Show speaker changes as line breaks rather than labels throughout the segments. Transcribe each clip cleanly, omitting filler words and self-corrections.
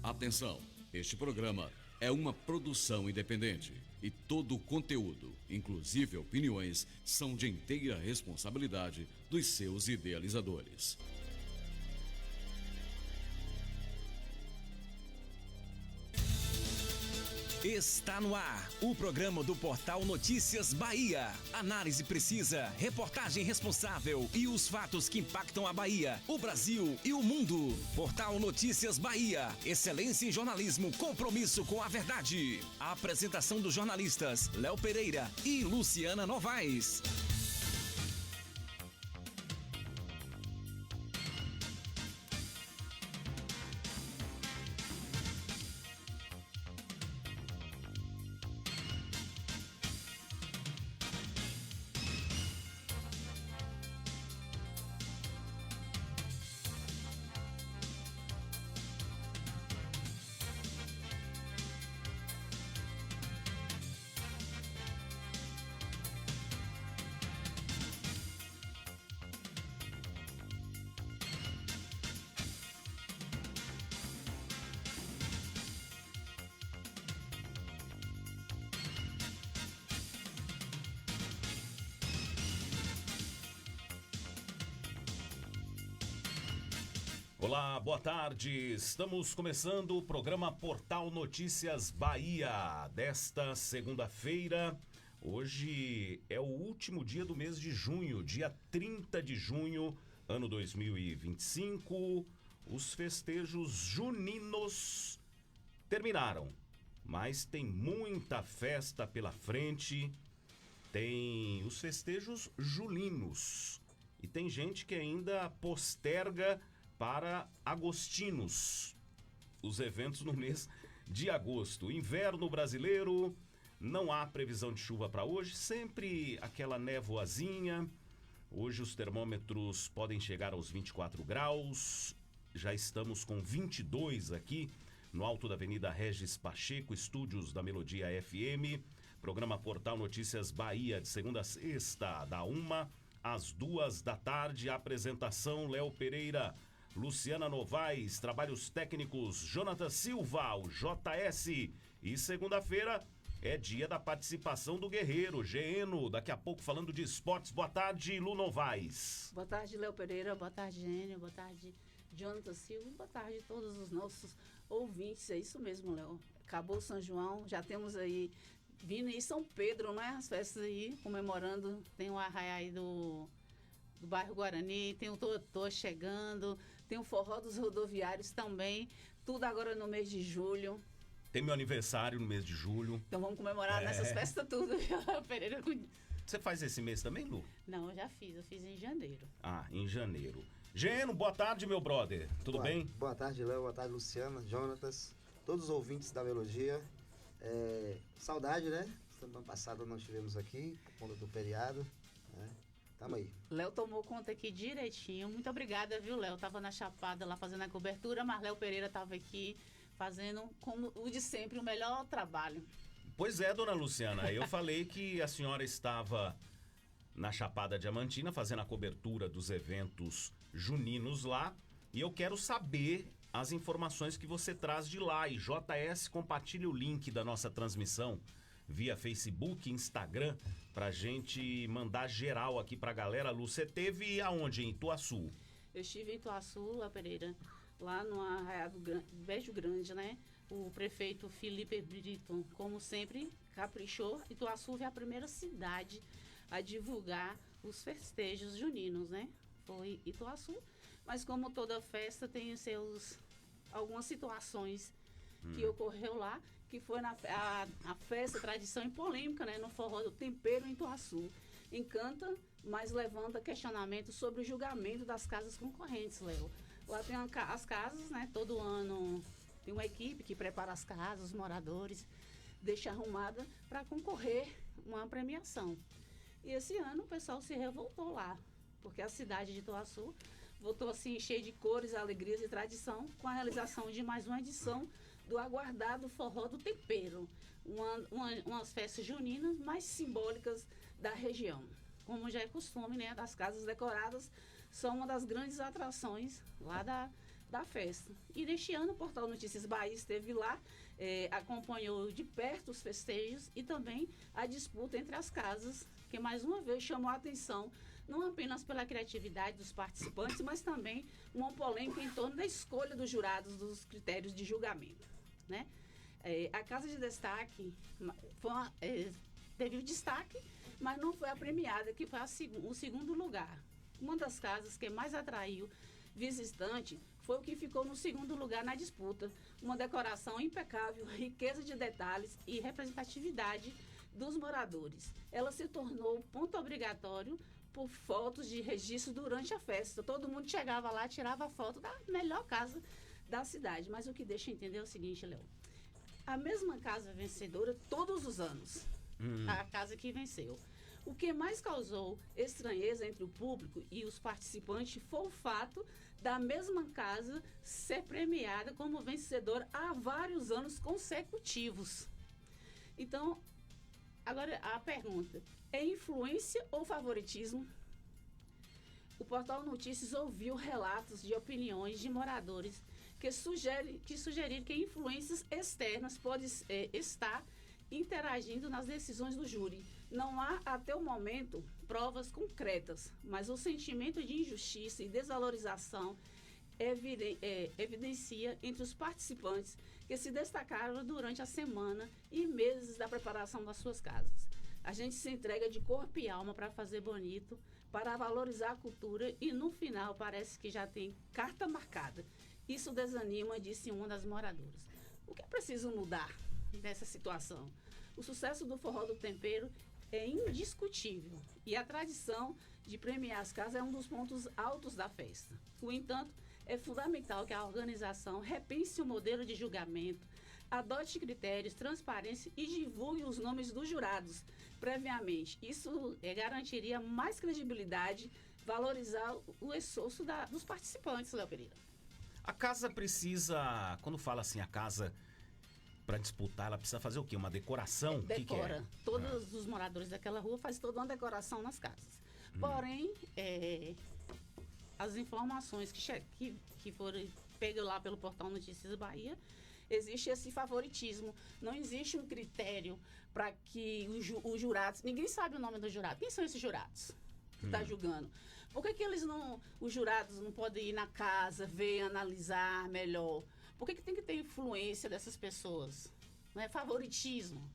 Atenção, este programa é uma produção independente e todo o conteúdo, inclusive opiniões, são de inteira responsabilidade dos seus idealizadores.
Está no ar o programa do Portal Notícias Bahia. Análise precisa, reportagem responsável e os fatos que impactam a Bahia, o Brasil e o mundo. Portal Notícias Bahia. Excelência em jornalismo, compromisso com a verdade. A apresentação dos jornalistas Léo Pereira e Luciana Novaes.
Olá, boa tarde. Estamos começando o programa Portal Notícias Bahia desta segunda-feira. Hoje é o último dia do mês de junho, dia 30 de junho, ano 2025. Os festejos juninos terminaram, mas tem muita festa pela frente. Tem os festejos julinos e tem gente que ainda posterga para agostinos, os eventos no mês de agosto. Inverno brasileiro, não há previsão de chuva para hoje, sempre aquela névoazinha. Hoje os termômetros podem chegar aos 24 graus, já estamos com 22 aqui no alto da Avenida Regis Pacheco, estúdios da Melodia FM. Programa Portal Notícias Bahia, de segunda a sexta, da 1 às 2 da tarde. Apresentação Léo Pereira, Luciana Novaes, trabalhos técnicos Jonathan Silva, o JS. E segunda-feira é dia da participação do Guerreiro, Geno, daqui a pouco falando de esportes. Boa tarde, Lu Novaes.
Boa tarde, Léo Pereira, boa tarde, Gênio, boa tarde, Jonathan Silva, boa tarde a todos os nossos ouvintes. É isso mesmo, Léo. Acabou São João, já temos aí vindo aí São Pedro, não é? As festas aí, comemorando, tem o arraiá aí do bairro Guarani, tem o Totô chegando, tem o forró dos rodoviários também, tudo agora no mês de julho.
Tem meu aniversário no mês de julho.
Então vamos comemorar nessas festas tudo. Pereira.
Você faz esse mês também, Lu?
Não, eu fiz em janeiro.
Ah, em janeiro. Geno, boa tarde, meu brother, tudo bem?
Boa tarde, Léo, boa tarde, Luciana, Jonatas, todos os ouvintes da Melodia. Saudade, né? Semana passada nós estivemos aqui, por conta do feriado, né? Tamo aí.
Léo tomou conta aqui direitinho. Muito obrigada, viu, Léo? Tava na Chapada lá fazendo a cobertura, mas Léo Pereira tava aqui fazendo, como o de sempre, o melhor trabalho.
Pois é, dona Luciana, eu falei que a senhora estava na Chapada Diamantina fazendo a cobertura dos eventos juninos lá, e eu quero saber as informações que você traz de lá. E JS, compartilhe o link da nossa transmissão via Facebook, Instagram, pra gente mandar geral aqui pra galera. Lu, você teve aonde? Em Ituaçu?
Eu estive em Ituaçu, Léo Pereira, lá no Arraiado Beijo Grande, né? O prefeito Felipe Brito, como sempre, caprichou. Ituaçu é a primeira cidade a divulgar os festejos juninos, né? Foi Ituaçu, mas como toda festa tem algumas situações que ocorreu lá, que foi a festa, tradição e polêmica, né, no forró do tempero em Ituaçu. Encanta, mas levanta questionamento sobre o julgamento das casas concorrentes, Léo. Lá tem as casas, né, todo ano tem uma equipe que prepara as casas, os moradores, deixa arrumada para concorrer uma premiação. E esse ano o pessoal se revoltou lá, porque a cidade de Ituaçu voltou assim cheio de cores, alegrias e tradição, com a realização de mais uma edição do aguardado Forró do Tempero, umas festas juninas mais simbólicas da região. Como já é costume, né, das casas decoradas são uma das grandes atrações lá da da festa. E neste ano o Portal Notícias Bahia esteve lá, acompanhou de perto os festejos e também a disputa entre as casas, que mais uma vez chamou a atenção, não apenas pela criatividade dos participantes, mas também uma polêmica em torno da escolha dos jurados dos critérios de julgamento, né? A Casa de Destaque teve o destaque, mas não foi a premiada, que foi o segundo lugar. Uma das casas que mais atraiu visitante foi o que ficou no segundo lugar na disputa. Uma decoração impecável, riqueza de detalhes e representatividade dos moradores. Ela se tornou ponto obrigatório por fotos de registro durante a festa. Todo mundo chegava lá, tirava foto da melhor casa da cidade. Mas o que deixa entender é o seguinte, Léo. A mesma casa vencedora todos os anos. A casa que venceu. O que mais causou estranheza entre o público e os participantes foi o fato da mesma casa ser premiada como vencedora há vários anos consecutivos. Então, agora a pergunta, é influência ou favoritismo? O Portal Notícias ouviu relatos de opiniões de moradores que sugeriram que influências externas podem estar interagindo nas decisões do júri. Não há, até o momento, provas concretas, mas o sentimento de injustiça e desvalorização evidencia entre os participantes que se destacaram durante a semana e meses da preparação das suas casas. A gente se entrega de corpo e alma para fazer bonito, para valorizar a cultura e, no final, parece que já tem carta marcada. Isso desanima, disse uma das moradoras. O que é preciso mudar nessa situação? O sucesso do Forró do Tempero é indiscutível e a tradição de premiar as casas é um dos pontos altos da festa. No entanto, é fundamental que a organização repense o modelo de julgamento, adote critérios, transparência e divulgue os nomes dos jurados previamente. Isso garantiria mais credibilidade, valorizar o esforço dos participantes, Léo Pereira.
A casa precisa, quando fala assim, a casa para disputar, ela precisa fazer o quê? Uma decoração?
Decora.
Que é?
Todos os moradores daquela rua fazem toda uma decoração nas casas. Porém, as informações que foram pegas lá pelo Portal Notícias Bahia, existe esse favoritismo. Não existe um critério para que os jurados... Ninguém sabe o nome do jurado. Quem são esses jurados que está julgando? Por que os jurados não podem ir na casa, ver, analisar melhor? Por que tem que ter influência dessas pessoas? Não é favoritismo.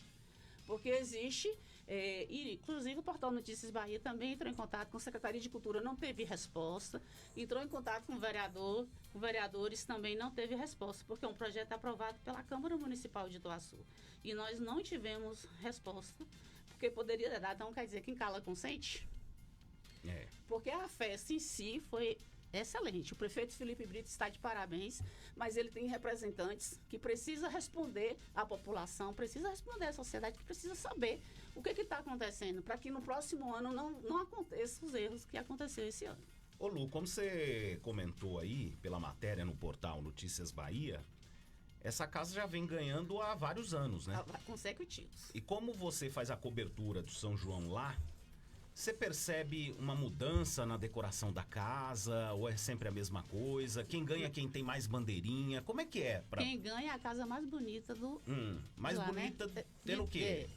Porque existe, inclusive o Portal Notícias Bahia também entrou em contato com a Secretaria de Cultura, não teve resposta. Entrou em contato com o vereador, com vereadores, também não teve resposta, porque é um projeto aprovado pela Câmara Municipal de Ituaçu. E nós não tivemos resposta, porque poderia dar, então quer dizer, quem cala consente? Porque a festa em si foi excelente. O prefeito Felipe Brito está de parabéns, mas ele tem representantes que precisam responder à população, precisa responder à sociedade, que precisa saber o que está acontecendo, para que no próximo ano não aconteçam os erros que aconteceu esse ano.
Ô Lu, como você comentou aí pela matéria no portal Notícias Bahia, essa casa já vem ganhando há vários anos, né?
Consecutivos.
E como você faz a cobertura do São João lá, você percebe uma mudança na decoração da casa? Ou é sempre a mesma coisa? Quem ganha, quem tem mais bandeirinha? Como é que é?
Quem ganha é a casa mais bonita do...
mais
lá,
bonita,
né?
pelo quê?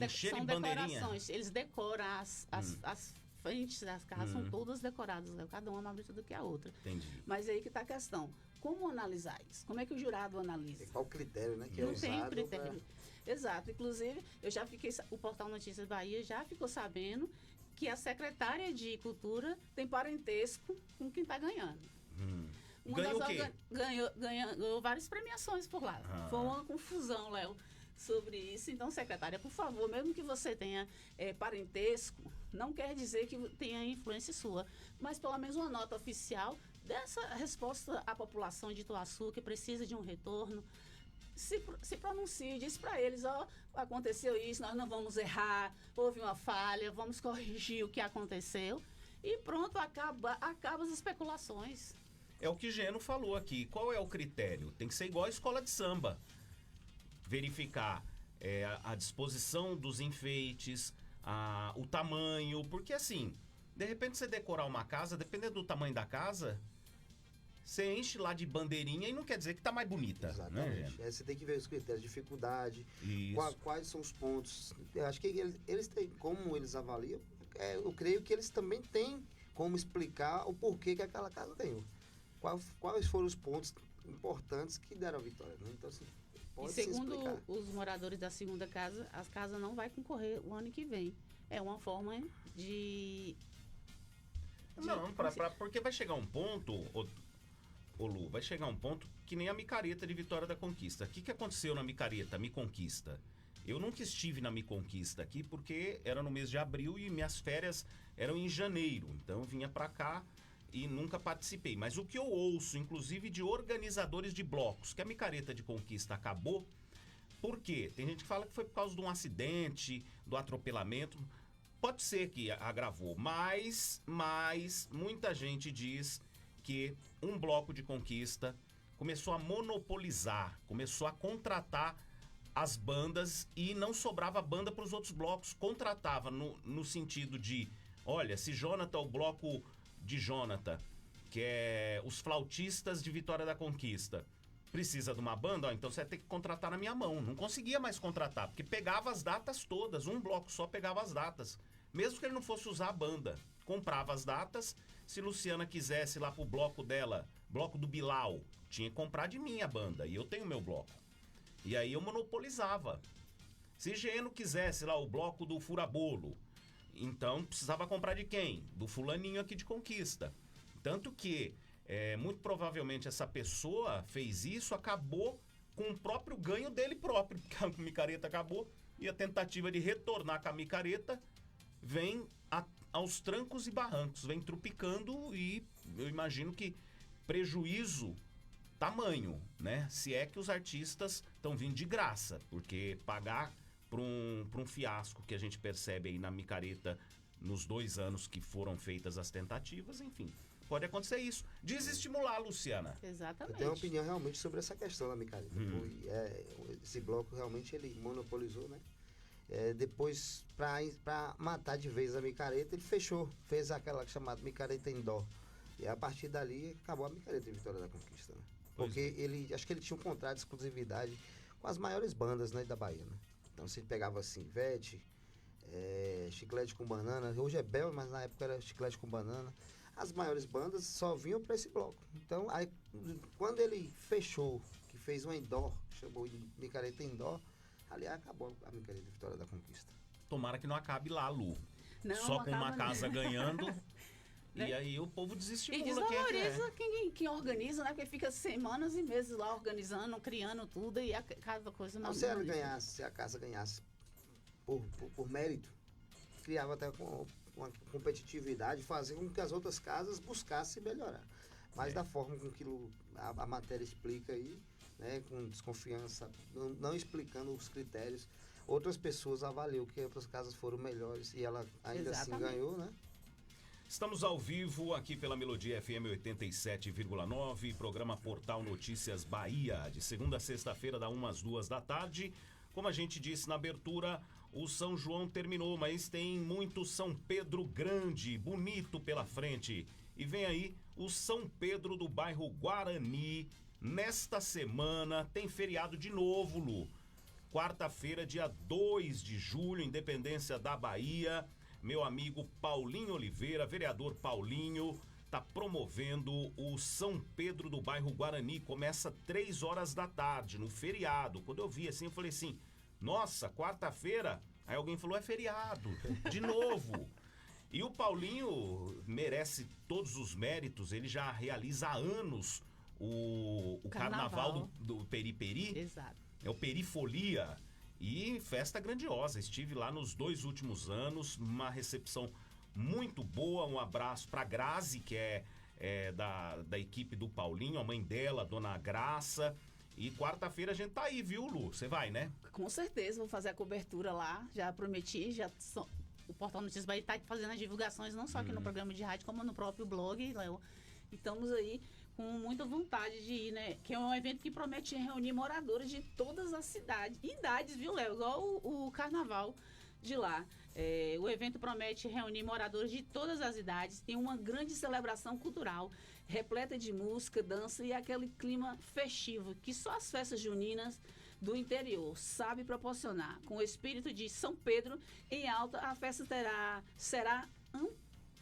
São decorações. Eles decoram as frentes das casas, são todas decoradas, né? Cada uma mais bonita do que a outra.
Entendi.
Mas aí que está a questão. Como analisar isso? Como é que o jurado analisa?
Qual o critério, né? Que
não
é
tem
usado
critério. Exato. Inclusive, o Portal Notícias Bahia já ficou sabendo que a secretária de Cultura tem parentesco com quem está ganhando.
Ganhou o quê?
Ganhou várias premiações por lá. Foi uma confusão, Léo, sobre isso. Então, secretária, por favor, mesmo que você tenha parentesco, não quer dizer que tenha influência sua, mas pelo menos uma nota oficial dessa resposta à população de Ituaçu, que precisa de um retorno. Se pronuncie, diz para eles, aconteceu isso, nós não vamos errar, houve uma falha, vamos corrigir o que aconteceu e pronto, acaba as especulações.
É o que Geno falou aqui. Qual é o critério? Tem que ser igual a escola de samba. Verificar a disposição dos enfeites, o tamanho, porque assim, de repente você decorar uma casa, dependendo do tamanho da casa, você enche lá de bandeirinha e não quer dizer que tá mais bonita.
Exatamente.
Né?
Você tem que ver os critérios de dificuldade,
Isso.
quais são os pontos. Eu acho que eles têm, como eles avaliam, eu creio que eles também têm como explicar o porquê que aquela casa ganhou. Quais foram os pontos importantes que deram a vitória. Né? Então, assim, pode
E
se
segundo
explicar.
os moradores da segunda casa, as casas não vai concorrer o ano que vem. É uma forma de...
Não, porque vai chegar um ponto, ô Lu, vai chegar um ponto que nem a micareta de Vitória da Conquista. O que aconteceu na micareta, Mi Conquista? Eu nunca estive na Mi Conquista aqui porque era no mês de abril e minhas férias eram em janeiro. Então eu vinha pra cá e nunca participei. Mas o que eu ouço, inclusive de organizadores de blocos, que a micareta de Conquista acabou, por quê? Tem gente que fala que foi por causa de um acidente, do atropelamento. Pode ser que agravou, mas muita gente diz que um bloco de Conquista começou a monopolizar, começou a contratar as bandas e não sobrava banda para os outros blocos. Contratava no sentido de, olha, se Jonathan, o bloco de Jonathan, que é os flautistas de Vitória da Conquista, precisa de uma banda, ó, então você vai ter que contratar na minha mão. Não conseguia mais contratar, porque pegava as datas todas, um bloco só pegava as datas. Mesmo que ele não fosse usar a banda, comprava as datas. Se Luciana quisesse ir lá pro bloco dela, bloco do Bilal, tinha que comprar de mim a banda, e eu tenho meu bloco. E aí eu monopolizava. Se Geno quisesse lá o bloco do Furabolo, então precisava comprar de quem? Do fulaninho aqui de Conquista. Tanto que, muito provavelmente essa pessoa fez isso, acabou com o próprio ganho dele próprio, porque a micareta acabou, e a tentativa de retornar com a micareta vem aos trancos e barrancos, vem trupicando, e eu imagino que prejuízo tamanho, né? Se é que os artistas estão vindo de graça, porque pagar para um fiasco que a gente percebe aí na micareta nos 2 anos que foram feitas as tentativas, enfim, pode acontecer isso. Desestimular, Luciana.
Exatamente.
Eu tenho uma opinião realmente sobre essa questão da micareta. Esse bloco realmente ele monopolizou, né? Depois, para matar de vez a micareta, ele fez aquela chamada micareta em dó. E a partir dali acabou a micareta de Vitória da Conquista, né? Porque acho que ele tinha um contrato de exclusividade com as maiores bandas, né, da Bahia, né? Então você pegava assim, Vete, Chiclete com Banana, hoje é Bel, mas na época era Chiclete com Banana. As maiores bandas só vinham para esse bloco. Então, aí, quando ele fechou, que fez um indoor, chamou de micareta indoor, ali acabou a micareta de Vitória da Conquista.
Tomara que não acabe lá, Lu.
Não,
só com uma
acaba
casa
não.
ganhando.
Né?
E aí o povo
E
desestimula
desvaloriza quem organiza, né? Porque fica semanas e meses lá organizando, criando tudo e cada coisa
Não, se a casa ganhasse por mérito, criava até uma competitividade, fazia com que as outras casas buscassem melhorar. Mas da forma com que a matéria explica aí, né, com desconfiança, não explicando os critérios, outras pessoas avaliam que outras casas foram melhores e ela ainda assim ganhou, né?
Estamos ao vivo aqui pela Melodia FM 87,9, programa Portal Notícias Bahia, de segunda a sexta-feira, da 1 às 2 da tarde. Como a gente disse na abertura, o São João terminou, mas tem muito São Pedro grande, bonito pela frente. E vem aí o São Pedro do bairro Guarani. Nesta semana tem feriado de novo, Lu. Quarta-feira, dia 2 de julho, Independência da Bahia. Meu amigo Paulinho Oliveira, vereador Paulinho, está promovendo o São Pedro do bairro Guarani. Começa 3 horas da tarde, no feriado. Quando eu vi assim, eu falei assim, nossa, quarta-feira? Aí alguém falou, é feriado, de novo. E o Paulinho merece todos os méritos, ele já realiza há anos o carnaval do Periperi.
Exato.
É o Perifolia. E festa grandiosa, estive lá nos 2 últimos anos, uma recepção muito boa, um abraço para Grazi, que é da equipe do Paulinho, a mãe dela, Dona Graça. E quarta-feira a gente tá aí, viu, Lu? Você vai, né?
Com certeza, vou fazer a cobertura lá, já prometi, o Portal Notícias vai estar fazendo as divulgações, não só aqui no programa de rádio, como no próprio blog, Léo. E estamos aí com muita vontade de ir, né? Que é um evento que promete reunir moradores de todas as cidades, idades, viu, Léo? Igual o carnaval. de lá. O evento promete reunir moradores de todas as idades em uma grande celebração cultural, repleta de música, dança e aquele clima festivo que só as festas juninas do interior sabe proporcionar. Com o espírito de São Pedro em alta, a festa será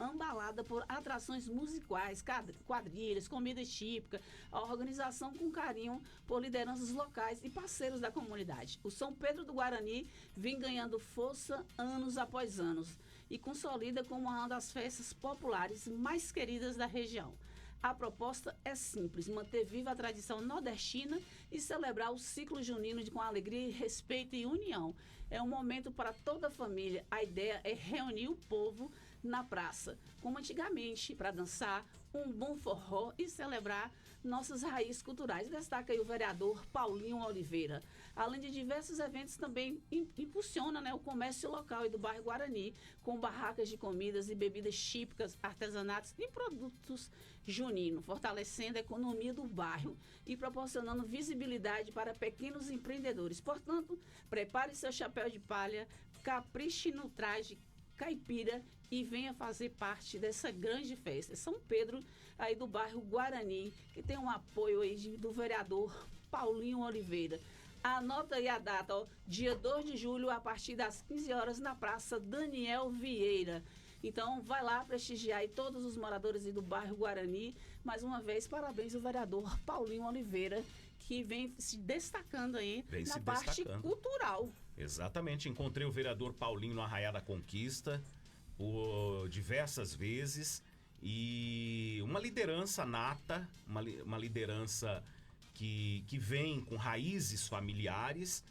embalada por atrações musicais, quadrilhas, comidas típicas, a organização com carinho por lideranças locais e parceiros da comunidade. O São Pedro do Guarani vem ganhando força anos após anos e consolida como uma das festas populares mais queridas da região. A proposta é simples, manter viva a tradição nordestina e celebrar o ciclo junino com alegria, respeito e união. É um momento para toda a família. A ideia é reunir o povo na praça, como antigamente, para dançar um bom forró e celebrar nossas raízes culturais. Destaca aí o vereador Paulinho Oliveira. Além de diversos eventos, também impulsiona, né, o comércio local e do bairro Guarani, com barracas de comidas e bebidas típicas, artesanatos e produtos juninos, fortalecendo a economia do bairro e proporcionando visibilidade para pequenos empreendedores. Portanto, prepare seu chapéu de palha, capriche no traje caipira e venha fazer parte dessa grande festa. São Pedro, aí do bairro Guarani, que tem um apoio aí do vereador Paulinho Oliveira. Anota aí a data, ó, dia 2 de julho, a partir das 15 horas, na Praça Daniel Vieira. Então, vai lá prestigiar aí todos os moradores aí do bairro Guarani. Mais uma vez, parabéns ao vereador Paulinho Oliveira, que vem se destacando aí na parte cultural.
Exatamente, encontrei o vereador Paulinho no Arraial da Conquista por diversas vezes e uma liderança nata, uma liderança que vem com raízes familiares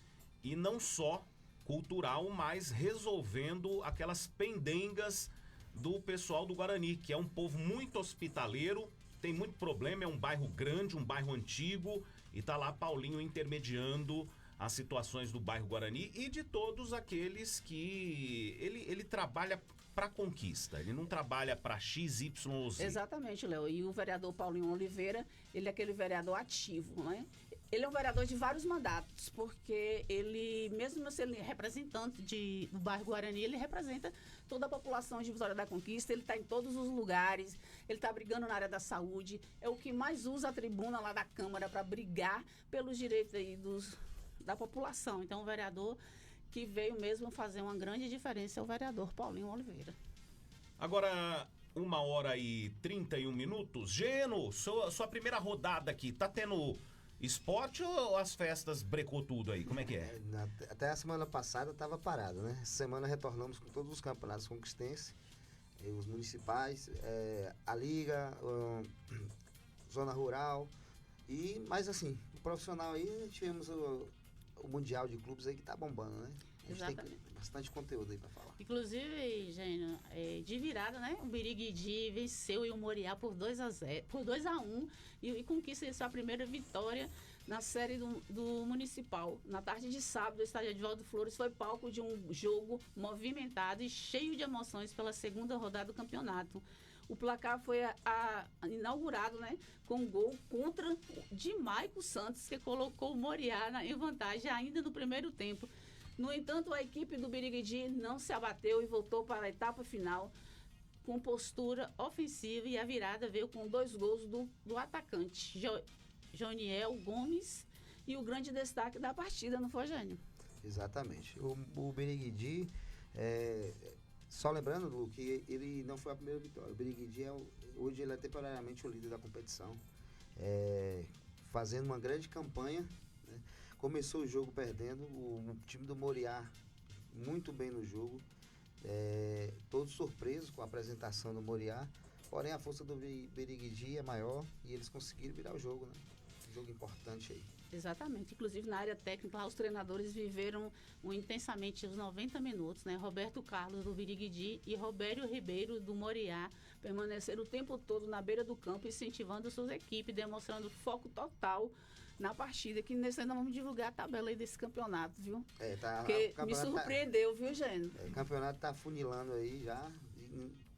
e não só cultural, mas resolvendo aquelas pendengas do pessoal do Guarani, que é um povo muito hospitaleiro, tem muito problema, é um bairro grande, um bairro antigo, e tá lá Paulinho intermediando as situações do bairro Guarani e de todos aqueles que ele trabalha para conquista, ele não trabalha para X, Y ou Z.
Exatamente, Léo. E o vereador Paulinho Oliveira, ele é aquele vereador ativo, né? Ele é um vereador de vários mandatos, porque ele, mesmo sendo representante do bairro Guarani, ele representa toda a população de Vitória da Conquista, ele está em todos os lugares, ele está brigando na área da saúde, é o que mais usa a tribuna lá da Câmara para brigar pelos direitos aí da população. Então, o vereador que veio mesmo fazer uma grande diferença é o vereador Paulinho Oliveira.
Agora, 1h31. Geno, sua primeira rodada aqui, tá tendo esporte ou as festas brecou tudo aí? Como é que é?
Até a semana passada estava parado, né? Essa semana retornamos com todos os campeonatos conquistenses, os municipais, a Liga, Zona Rural. Mas assim, o profissional aí, tivemos o Mundial de Clubes aí que tá bombando, né? A gente
Exatamente.
tem bastante conteúdo aí para falar.
Inclusive, Gênio, de virada, né? O Birigui venceu o Moriá por 2-1 e conquista sua primeira vitória na série do Municipal. Na tarde de sábado, o estádio Edvaldo Flores foi palco de um jogo movimentado e cheio de emoções pela segunda rodada do campeonato. O placar foi inaugurado, né, com um gol contra de Maico Santos, que colocou o Moriá em vantagem ainda no primeiro tempo. No entanto, a equipe do Birigui não se abateu e voltou para a etapa final com postura ofensiva, e a virada veio com 2 gols do atacante, Joniel Gomes, e o grande destaque da partida, não foi, Jânio?
Exatamente. O Birigui, só lembrando, Lu, que ele não foi a primeira vitória. O Birigui hoje ele é temporariamente o líder da competição, fazendo uma grande campanha, né? Começou o jogo perdendo, o time do Moriá muito bem no jogo, todos surpresos com a apresentação do Moriá, porém a força do Birigui é maior e eles conseguiram virar o jogo, né? Um jogo importante aí.
Exatamente. Inclusive, na área técnica, lá, os treinadores viveram intensamente os 90 minutos, né? Roberto Carlos, do Birigui, e Robério Ribeiro, do Moriá, permaneceram o tempo todo na beira do campo, incentivando suas equipes, demonstrando foco total na partida, que nesse ano vamos divulgar a tabela aí desse campeonato, viu? Porque me surpreendeu, viu, Gênio?
O campeonato tá funilando aí já,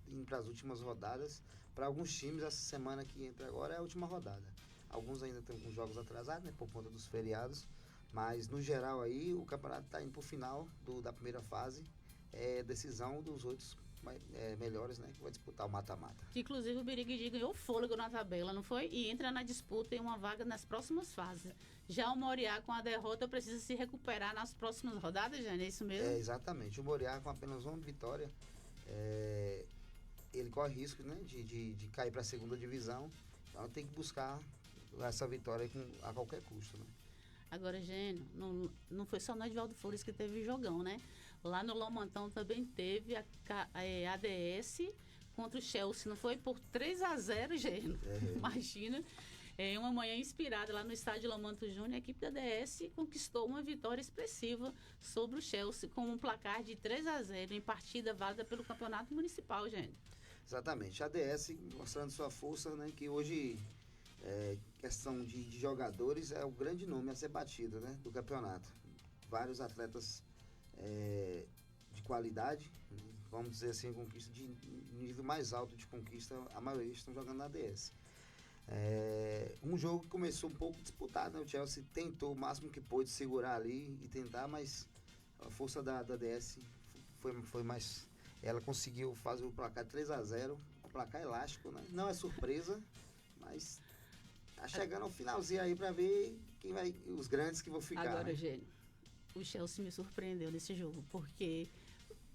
indo para as últimas rodadas. Para alguns times, essa semana que entra agora é a última rodada. Alguns ainda estão com jogos atrasados, né, por conta dos feriados. Mas, no geral, aí, o campeonato está indo para o final da primeira fase. decisão dos outros melhores, né? Que vai disputar o mata-mata.
Inclusive o Birigui ganhou fôlego na tabela, não foi? E entra na disputa em uma vaga nas próximas fases. Já o Moriá, com a derrota, precisa se recuperar nas próximas rodadas, Jane, é isso mesmo?
Exatamente. O Moriá, com apenas uma vitória, ele corre risco, né, de cair para a segunda divisão. Então tem que buscar essa vitória a qualquer custo, né?
Agora, Gênio, não foi só no Edvaldo Flores que teve jogão, né? Lá no Lomantão também teve a ADS contra o Chelsea, não foi? Por 3-0, Gênio. Imagina. Uma manhã inspirada lá no estádio Lomanto Júnior, a equipe da ADS conquistou uma vitória expressiva sobre o Chelsea com um placar de 3-0 em partida válida pelo Campeonato Municipal, Gênio.
Exatamente. A ADS mostrando sua força, né? Que hoje... questão de jogadores é o grande nome a ser batido, né, do campeonato. Vários atletas de qualidade, vamos dizer assim, conquista de nível mais alto de conquista, a maioria estão jogando na ADS. Um jogo que começou um pouco disputado, né? O Chelsea tentou o máximo que pôde segurar ali e tentar, mas a força da ADS foi mais... Ela conseguiu fazer o placar 3-0, um placar elástico, né? Não é surpresa, mas tá chegando ao finalzinho aí para ver os grandes que vão ficar.
Agora,
né?
Gênio, o Chelsea me surpreendeu nesse jogo, porque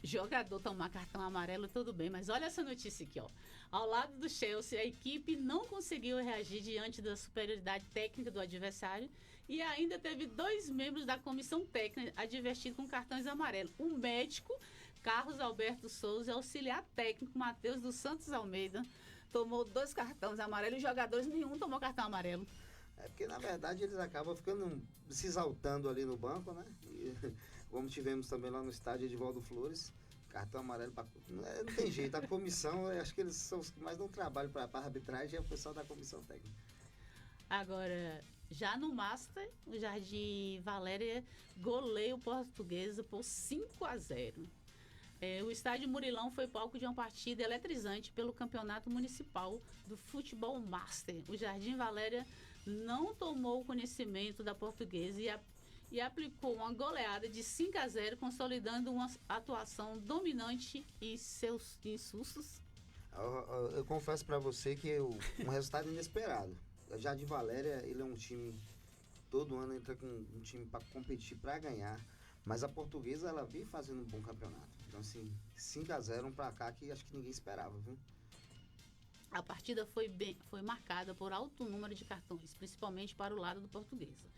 jogador tomar cartão amarelo, tudo bem, mas olha essa notícia aqui, ó. Ao lado do Chelsea, a equipe não conseguiu reagir diante da superioridade técnica do adversário e ainda teve 2 membros da comissão técnica advertidos com cartões amarelos. O médico, Carlos Alberto Souza, e auxiliar técnico, Matheus dos Santos Almeida, tomou 2 cartões amarelos e jogadores nenhum tomou cartão amarelo.
Porque, na verdade, eles acabam se exaltando ali no banco, né? E, como tivemos também lá no estádio Edvaldo Flores, cartão amarelo, não tem jeito. A comissão, eu acho que eles são os que mais dão trabalho para a arbitragem, é o pessoal da comissão técnica.
Agora, já no Master, o Jardim Valéria goleia o Portuguesa por 5-0. O estádio Murilão foi palco de uma partida eletrizante pelo Campeonato Municipal do Futebol Master. O Jardim Valéria não tomou conhecimento da Portuguesa e aplicou uma goleada de 5-0, consolidando uma atuação dominante em seus insustos.
Eu confesso para você que um resultado inesperado. O Jardim Valéria, ele é um time, todo ano entra com um time para competir, para ganhar, mas a Portuguesa, ela vem fazendo um bom campeonato. Então, assim, 5-0 para cá que acho que ninguém esperava, viu?
A partida foi marcada por alto número de cartões, principalmente para o lado do Portuguesa.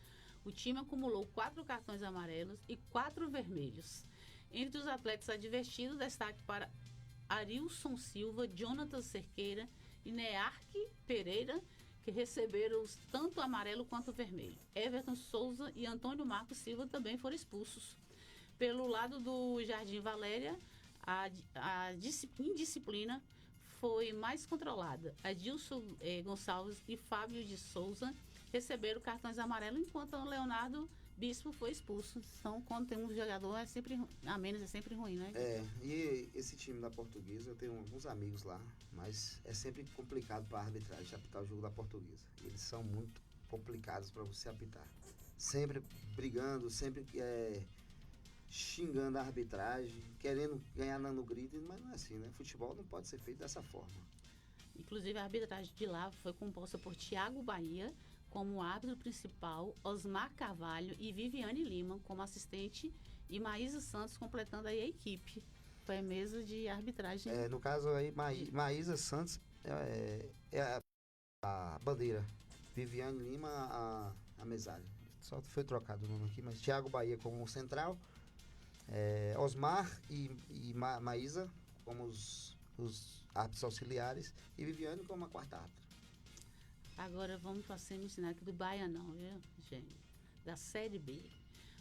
O time acumulou 4 cartões amarelos e 4 vermelhos. Entre os atletas advertidos, destaque para Arilson Silva, Jonathan Cerqueira e Nearque Pereira, que receberam tanto amarelo quanto vermelho. Everton Souza e Antônio Marcos Silva também foram expulsos. Pelo lado do Jardim Valéria, a indisciplina foi mais controlada. Adilson Gonçalves e Fábio de Souza receberam cartões amarelos, enquanto o Leonardo Bispo foi expulso. Então, quando tem um jogador, a menos é sempre ruim, né?
E esse time da Portuguesa, eu tenho alguns amigos lá, mas é sempre complicado para a arbitragem apitar o jogo da Portuguesa. Eles são muito complicados para você apitar. Sempre brigando, sempre xingando a arbitragem, querendo ganhar no grito, mas não é assim, né? Futebol não pode ser feito dessa forma.
Inclusive, a arbitragem de lá foi composta por Thiago Bahia como árbitro principal, Osmar Carvalho e Viviane Lima como assistente e Maísa Santos completando aí a equipe. Foi a mesa de arbitragem.
No caso aí, Maísa Santos é a bandeira, Viviane Lima a mesalha. Só foi trocado o nome aqui, mas Thiago Bahia como central, Osmar e Maísa como os árbitros auxiliares e Viviane como a quarta árbitra.
Agora vamos para a semifinal aqui do Baianão, viu, gente? Da Série B.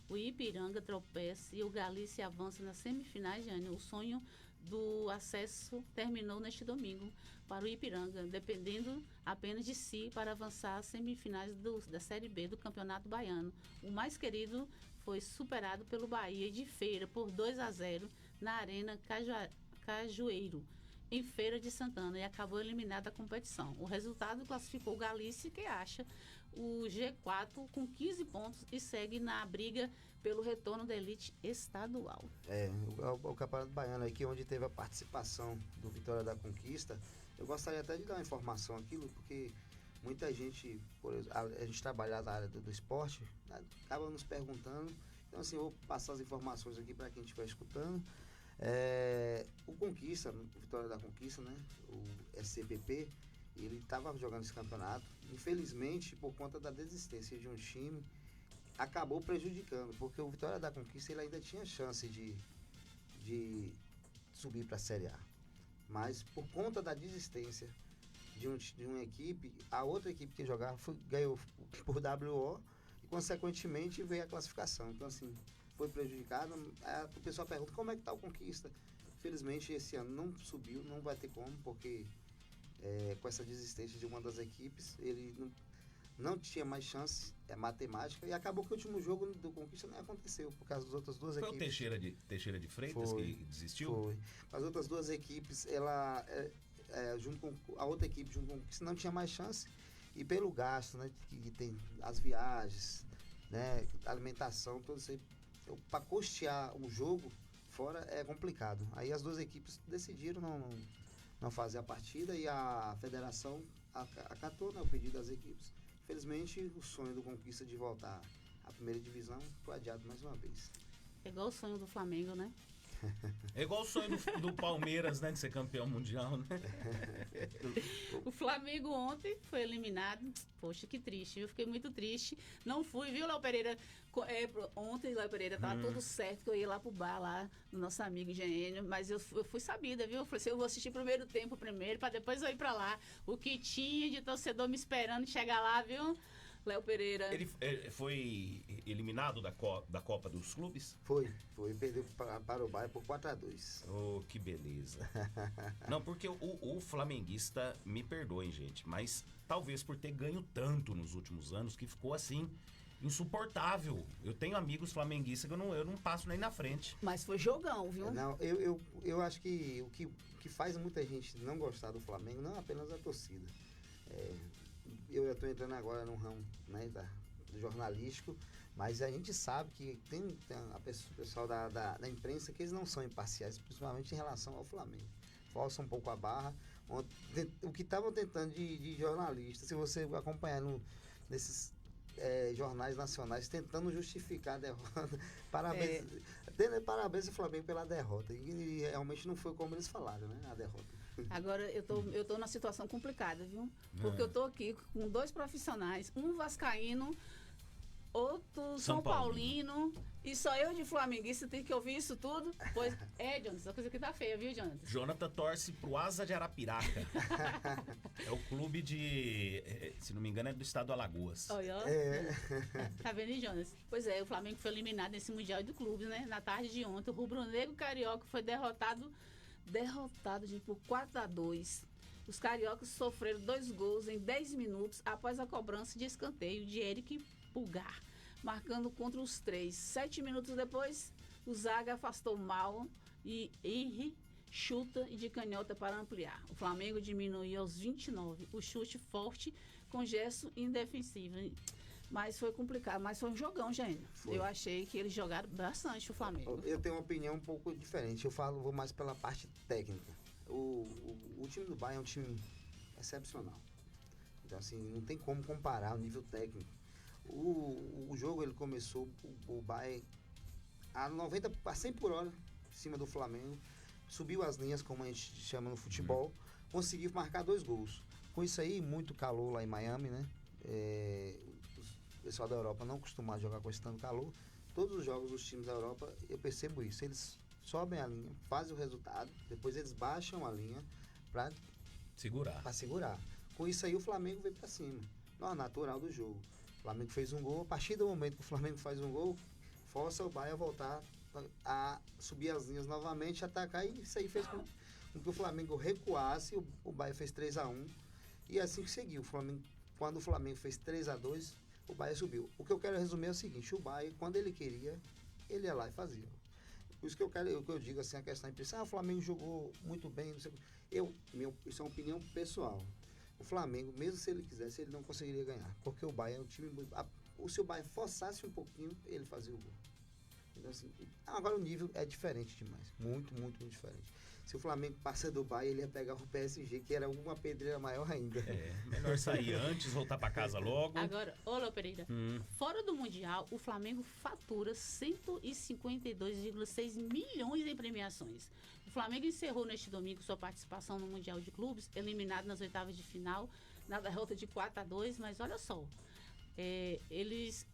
O Ipiranga tropeça e o Galícia avança nas semifinais, Jane. O sonho do acesso terminou neste domingo para o Ipiranga, dependendo apenas de si para avançar às semifinais da Série B do Campeonato Baiano. O mais querido foi superado pelo Bahia de Feira por 2-0 na Arena Cajueiro. em Feira de Santana e acabou eliminado da competição. O resultado classificou o Galícia, que acha o G4 com 15 pontos e segue na briga pelo retorno da elite estadual.
O Campeonato Baiano aqui, onde teve a participação do Vitória da Conquista, eu gostaria até de dar uma informação aquilo, porque muita gente, por exemplo, a gente trabalha na área do esporte, acaba nos perguntando. Então, assim, eu vou passar as informações aqui para quem estiver escutando. O Conquista, o Vitória da Conquista, né? O SCPP, ele estava jogando esse campeonato. Infelizmente, por conta da desistência de um time, acabou prejudicando, porque o Vitória da Conquista ele ainda tinha chance de subir para a Série A. Mas, por conta da desistência de uma equipe, a outra equipe que jogava ganhou por WO e, consequentemente, veio a classificação. Então, assim, foi prejudicado. O pessoal pergunta como é que está o Conquista. Infelizmente, esse ano não subiu, não vai ter como, porque com essa desistência de uma das equipes, ele não tinha mais chance, matemática, e acabou que o último jogo do Conquista não aconteceu, por causa das outras duas equipes.
Foi o Teixeira de Freitas que desistiu?
Foi. As outras duas equipes, ela, junto com a outra equipe, junto com o Conquista, não tinha mais chance, e pelo gasto, né, que tem as viagens, né, alimentação, tudo isso aí, para custear o jogo fora é complicado. Aí as duas equipes decidiram não fazer a partida e a federação acatou, né, o pedido das equipes. Infelizmente, o sonho do Conquista de voltar à primeira divisão foi adiado mais uma vez.
É igual o sonho do Flamengo, né?
É igual o sonho do Palmeiras, né, de ser campeão mundial, né?
O Flamengo ontem foi eliminado. Poxa, que triste, eu fiquei muito triste. Não fui, viu, Léo Pereira? Ontem, Léo Pereira, tava tudo certo que eu ia lá pro bar, lá, do nosso amigo Engenheiro, mas eu fui sabida, viu? Eu falei assim, eu vou assistir o primeiro tempo primeiro, pra depois eu ir pra lá. O que tinha de torcedor me esperando chegar lá, viu? Léo Pereira.
Ele foi eliminado da Copa dos Clubes?
Foi. Perdeu para o Bahia por 4-2.
Oh, que beleza. Não, porque o flamenguista, me perdoem, gente, mas talvez por ter ganho tanto nos últimos anos que ficou assim, insuportável. Eu tenho amigos flamenguistas que eu não passo nem na frente.
Mas foi jogão, viu?
Não, eu acho que o que faz muita gente não gostar do Flamengo não é apenas a torcida. Eu estou entrando agora no ramo, né, do jornalístico, mas a gente sabe que tem o pessoal da imprensa que eles não são imparciais, principalmente em relação ao Flamengo. Forçam um pouco a barra. O que estavam tentando de jornalistas, se você acompanhar nesses jornais nacionais, tentando justificar a derrota, parabéns ao Flamengo pela derrota. E realmente não foi como eles falaram, né, a derrota.
Agora eu tô numa situação complicada, viu? Porque eu tô aqui com dois profissionais, um vascaíno, outro São Paulino, e só eu de flamenguista tenho que ouvir isso tudo. Pois Jonathan, a coisa aqui tá feia, viu, Jonathan?
Jonathan torce pro Asa de Arapiraca. É o clube se não me engano, é do estado do Alagoas.
Olha, tá vendo, hein, Jonas? Pois é, o Flamengo foi eliminado nesse Mundial de Clubes, né? Na tarde de ontem, o rubro-negro carioca foi derrotado, gente, por 4-2. Os cariocas sofreram 2 gols em 10 minutos após a cobrança de escanteio de Eric Pulgar, marcando contra os 3. 7 minutos depois, o Zaga afastou mal e Henry chuta e de canhota para ampliar. O Flamengo diminuiu aos 29. O chute forte com gesto indefensivo. Mas foi complicado, mas foi um jogão, gente. Eu achei que eles jogaram bastante o Flamengo.
Eu tenho uma opinião um pouco diferente. Vou mais pela parte técnica. O time do Bahia é um time excepcional. Então, assim, não tem como comparar o nível técnico. O jogo, ele começou, o Bahia a 100 por hora, em cima do Flamengo. Subiu as linhas, como a gente chama no futebol. Conseguiu marcar 2 gols. Com isso aí, muito calor lá em Miami, né? O pessoal da Europa não costuma jogar com esse tanto calor. Todos os jogos dos times da Europa, eu percebo isso. Eles sobem a linha, fazem o resultado, depois eles baixam a linha para segurar. Com isso aí, o Flamengo veio para cima. Não, natural do jogo. O Flamengo fez um gol. A partir do momento que o Flamengo faz um gol, força o Bahia a voltar a subir as linhas novamente, atacar, e isso aí fez com que o Flamengo recuasse. O Bahia fez 3-1 e assim que seguiu. Quando o Flamengo fez 3-2, o Bahia subiu. O que eu quero resumir é o seguinte: o Bahia, quando ele queria, ele ia lá e fazia. Por isso que eu digo assim, a questão de pensar, o Flamengo jogou muito bem, não sei o quê. Isso é uma opinião pessoal. O Flamengo, mesmo se ele quisesse, ele não conseguiria ganhar. Porque o Bahia é um time muito... Se o Bahia forçasse um pouquinho, ele fazia o gol. Então, assim, agora o nível é diferente demais. Muito, muito, muito diferente. Se o Flamengo passa do Bahia, ele ia pegar o PSG, que era uma pedreira maior ainda.
Melhor sair antes, voltar para casa logo.
Agora, ô Léo Pereira, fora do Mundial, o Flamengo fatura 152,6 milhões em premiações. O Flamengo encerrou neste domingo sua participação no Mundial de Clubes, eliminado nas oitavas de final, na derrota de 4-2, mas olha só,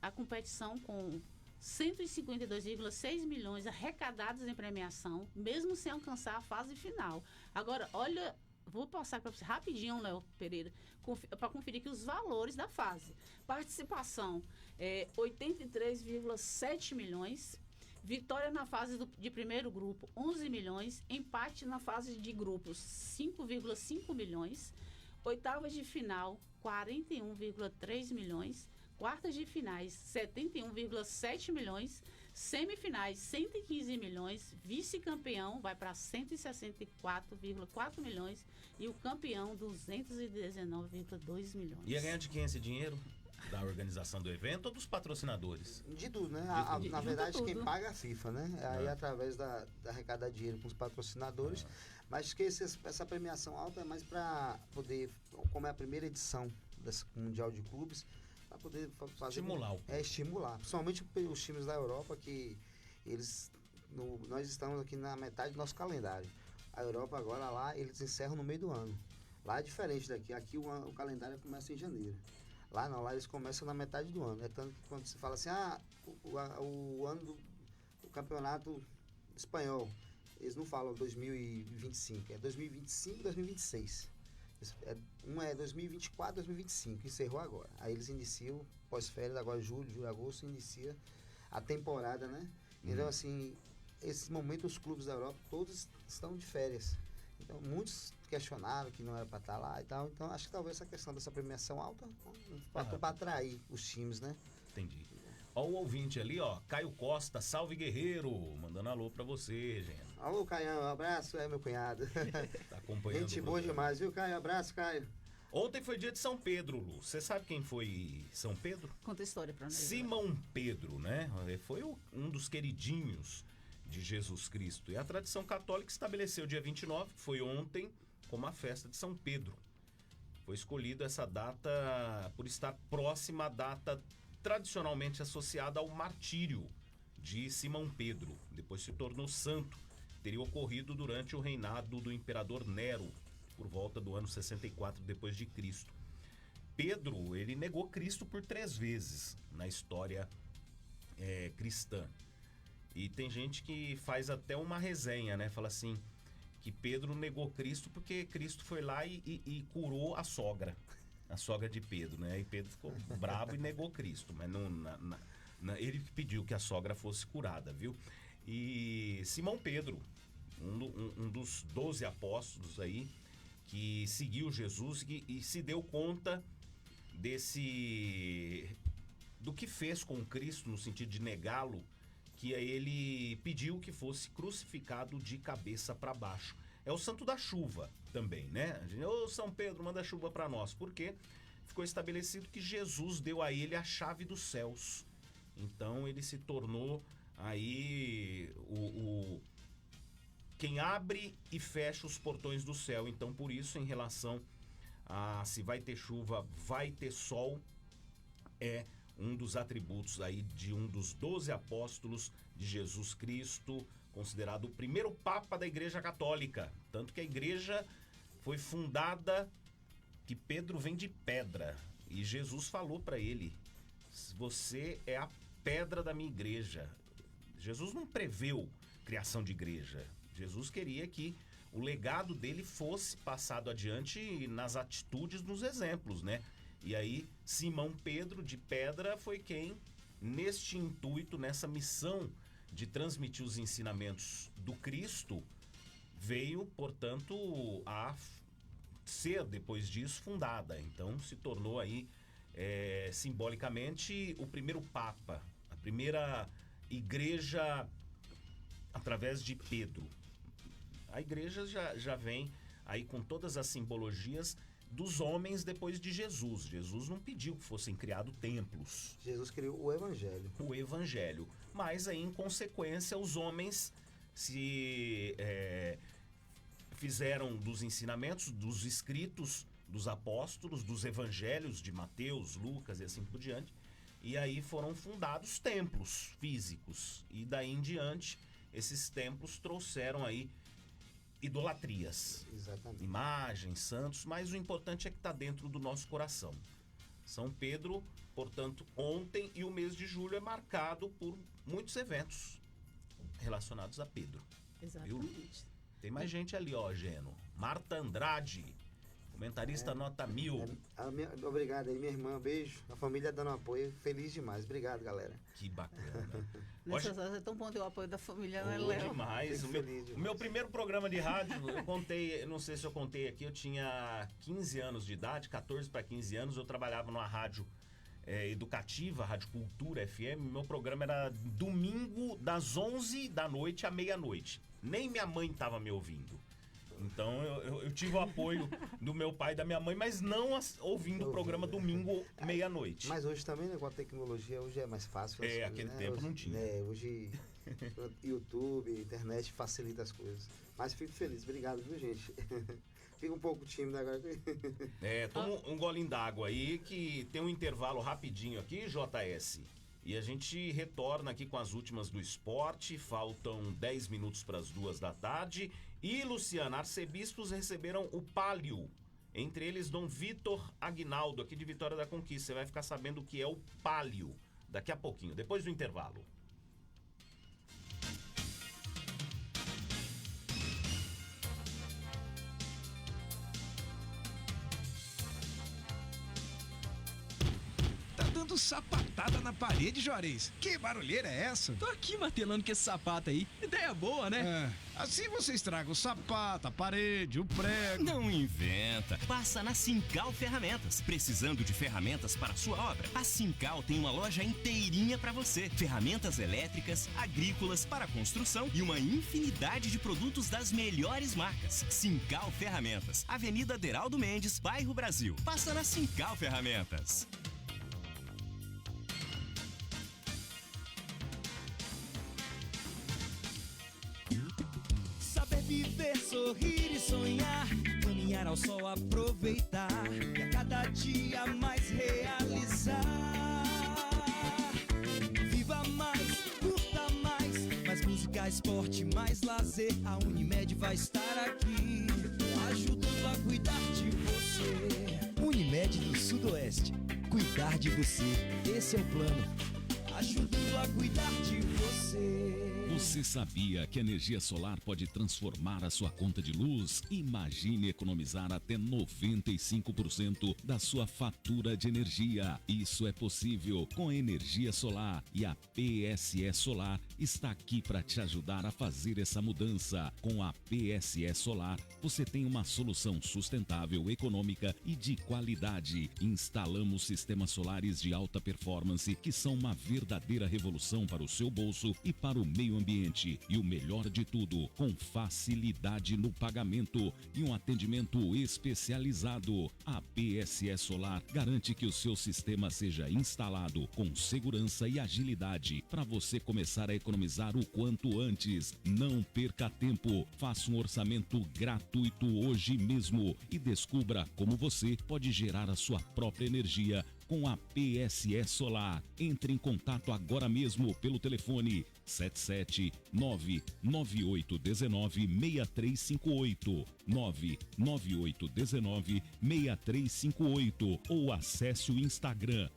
a competição com 152,6 milhões arrecadados em premiação, mesmo sem alcançar a fase final. Agora, olha, vou passar para você rapidinho, Léo Pereira, para conferir aqui os valores da fase. Participação, 83,7 milhões. Vitória na fase de primeiro grupo, 11 milhões. Empate na fase de grupos, 5,5 milhões. Oitavas de final, 41,3 milhões. Quartas de finais, 71,7 milhões. Semifinais, 115 milhões. Vice-campeão vai para 164,4 milhões. E o campeão, 219,2 milhões.
Ia ganhar de quem esse dinheiro? Da organização do evento ou dos patrocinadores?
De tudo, né? Na verdade, quem paga é a FIFA, né? Aí através da arrecadar dinheiro com os patrocinadores. Mas que essa premiação alta é mais para poder, como é a primeira edição desse Mundial de Clubes, para poder fazer...
Estimular.
Estimular. Principalmente os times da Europa, que nós estamos aqui na metade do nosso calendário. A Europa agora lá, eles encerram no meio do ano. Lá é diferente daqui. Aqui o calendário começa em janeiro. Lá não, lá eles começam na metade do ano. É tanto que quando você fala assim, o ano do campeonato espanhol, eles não falam 2025, é 2025 2026. Um é 2024, 2025, encerrou agora. Aí eles iniciam, pós-férias, agora julho, agosto, inicia a temporada, né? Então, assim, esse momento os clubes da Europa todos estão de férias. Então, muitos questionaram que não era para estar lá e tal. Então, acho que talvez essa questão dessa premiação alta para atrair os times, né?
Entendi. Ó o ouvinte ali, ó, Caio Costa, salve guerreiro, mandando alô pra você, gente.
Alô, Caio, um abraço, meu cunhado.
Tá acompanhando.
Gente boa demais, viu, Caio? Abraço, Caio.
Ontem foi dia de São Pedro, Lu. Você sabe quem foi São Pedro?
Conta a história pra nós.
Simão Pedro, né? Foi um dos queridinhos de Jesus Cristo. E a tradição católica estabeleceu o dia 29, que foi ontem, como a festa de São Pedro. Foi escolhida essa data por estar próxima à data tradicionalmente associada ao martírio de Simão Pedro. Depois se tornou santo. Teria ocorrido durante o reinado do imperador Nero, por volta do ano 64 depois de Cristo. Pedro, ele negou Cristo por 3 vezes na história cristã. E tem gente que faz até uma resenha, né? Fala assim, que Pedro negou Cristo porque Cristo foi lá e curou a sogra de Pedro, né? E Pedro ficou bravo e negou Cristo, mas ele pediu que a sogra fosse curada, viu? E Simão Pedro, um dos 12 apóstolos aí, que seguiu Jesus e se deu conta do que fez com Cristo, no sentido de negá-lo, que ele pediu que fosse crucificado de cabeça para baixo. É o santo da chuva também, né? Ô São Pedro, manda chuva para nós. Por quê? Ficou estabelecido que Jesus deu a ele a chave dos céus. Então ele se tornou aí quem abre e fecha os portões do céu. Então por isso, em relação a se vai ter chuva, vai ter sol, é um dos atributos aí de um dos 12 apóstolos de Jesus Cristo, considerado o primeiro papa da Igreja Católica. Tanto que a igreja foi fundada, que Pedro vem de pedra. E Jesus falou para ele, você é a pedra da minha igreja. Jesus não preveu criação de igreja. Jesus queria que o legado dele fosse passado adiante nas atitudes, nos exemplos, né? E aí, Simão Pedro, de pedra, foi quem, neste intuito, nessa missão de transmitir os ensinamentos do Cristo, veio, portanto, a ser, depois disso, fundada. Então, se tornou aí, simbolicamente, o primeiro Papa, a primeira igreja através de Pedro. A igreja já vem aí com todas as simbologias dos homens depois de Jesus. Jesus não pediu que fossem criados templos.
Jesus criou o Evangelho.
O Evangelho. Mas aí, em consequência, os homens se fizeram dos ensinamentos, dos escritos dos apóstolos, dos evangelhos de Mateus, Lucas e assim por diante. E aí foram fundados templos físicos. E daí em diante, esses templos trouxeram aí idolatrias.
Exatamente.
Imagens, santos, mas o importante é que está dentro do nosso coração. São Pedro, portanto, ontem e o mês de julho é marcado por muitos eventos relacionados a Pedro.
Exatamente.
Tem mais gente ali, ó, Geno. Marta Andrade, comentarista nota 1000.
Obrigado aí, minha irmã. Beijo. A família dando apoio. Feliz demais. Obrigado, galera.
Que bacana.
Nessas horas é tão bom ter o apoio da família, né,
Pô,
Léo?
demais.
Fico feliz demais.
O meu primeiro programa de rádio, eu contei, não sei se eu contei aqui, eu tinha 15 anos de idade, 14 para 15 anos, eu trabalhava numa rádio educativa, Rádio Cultura FM. Meu programa era domingo das 11 da noite à meia-noite. Nem minha mãe estava me ouvindo. Então eu tive o apoio do meu pai e da minha mãe, mas não ouvindo o programa domingo meia-noite.
Mas hoje também, né, com a tecnologia, hoje é mais fácil.
Aquele tempo
hoje,
não tinha.
Hoje YouTube, internet facilita as coisas. Mas fico feliz. Obrigado, viu, gente? Fico um pouco tímido agora.
Toma um golinho d'água aí, que tem um intervalo rapidinho aqui, JS. E a gente retorna aqui com as últimas do esporte. Faltam 10 minutos para as 2 da tarde. E, Luciana, arcebispos receberam o pálio. Entre eles, Dom Vitor Aguinaldo, aqui de Vitória da Conquista. Você vai ficar sabendo o que é o pálio daqui a pouquinho, depois do intervalo.
Dando sapatada na parede, Juarez. Que barulheira é essa?
Tô aqui martelando com esse sapato aí. Ideia boa, né?
Assim você estraga o sapato, a parede, o prego.
Não inventa. Passa na Sincal Ferramentas. Precisando de ferramentas para a sua obra? A Sincal tem uma loja inteirinha para você. Ferramentas elétricas, agrícolas, para construção e uma infinidade de produtos das melhores marcas. Sincal Ferramentas. Avenida Deraldo Mendes, bairro Brasil. Passa na Sincal Ferramentas.
Viver, sorrir e sonhar, caminhar ao sol, aproveitar e a cada dia mais realizar. Viva mais, curta mais música, esporte, mais lazer. A Unimed vai estar aqui, ajudando a cuidar de você. Unimed do Sudoeste, cuidar de você, esse é o plano, ajudando a cuidar de você.
Você sabia que a energia solar pode transformar a sua conta de luz? Imagine economizar até 95% da sua fatura de energia. Isso é possível com a energia solar, e a PSE Solar está aqui para te ajudar a fazer essa mudança. Com a PSE Solar, você tem uma solução sustentável, econômica e de qualidade. Instalamos sistemas solares de alta performance que são uma verdadeira revolução para o seu bolso e para o meio ambiente. E o melhor de tudo, com facilidade no pagamento e um atendimento especializado. A PSE Solar garante que o seu sistema seja instalado com segurança e agilidade para você começar a economizar o quanto antes. Não perca tempo, faça um orçamento gratuito hoje mesmo e descubra como você pode gerar a sua própria energia com a PSE Solar. Entre em contato agora mesmo pelo telefone 77998196358, 998196358, ou acesse o Instagram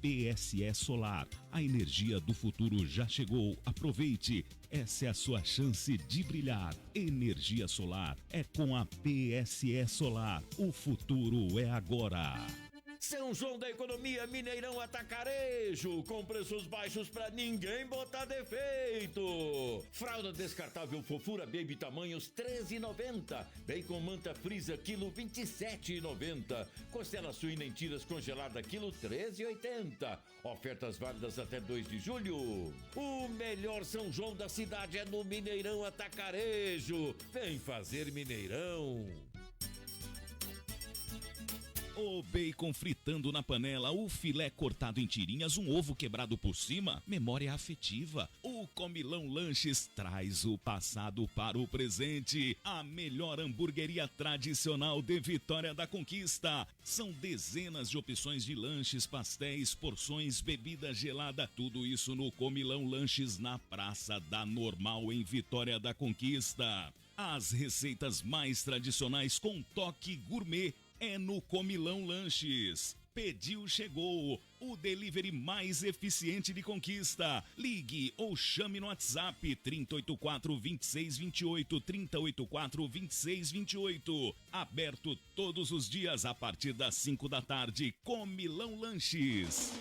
@PSE Solar. A energia do futuro já chegou. Aproveite. Essa é a sua chance de brilhar. Energia solar é com a PSE Solar. O futuro é agora.
São João da Economia, Mineirão Atacarejo, com preços baixos pra ninguém botar defeito. Fralda descartável Fofura Baby tamanhos 13,90. Bacon Manta Freezer quilo 27,90. Costela suína em tiras congelada quilo 13,80. Ofertas válidas até 2 de julho. O melhor São João da cidade é no Mineirão Atacarejo. Vem fazer Mineirão.
O bacon fritando na panela, o filé cortado em tirinhas, um ovo quebrado por cima, memória afetiva. O Comilão Lanches traz o passado para o presente. A melhor hamburgueria tradicional de Vitória da Conquista. São dezenas de opções de lanches, pastéis, porções, bebida gelada. Tudo isso no Comilão Lanches na Praça da Normal em Vitória da Conquista. As receitas mais tradicionais com toque gourmet é no Comilão Lanches. Pediu, chegou. O delivery mais eficiente de Conquista. Ligue ou chame no WhatsApp 3084-2628, 3084-2628. Aberto todos os dias a partir das 5 da tarde. Comilão Lanches.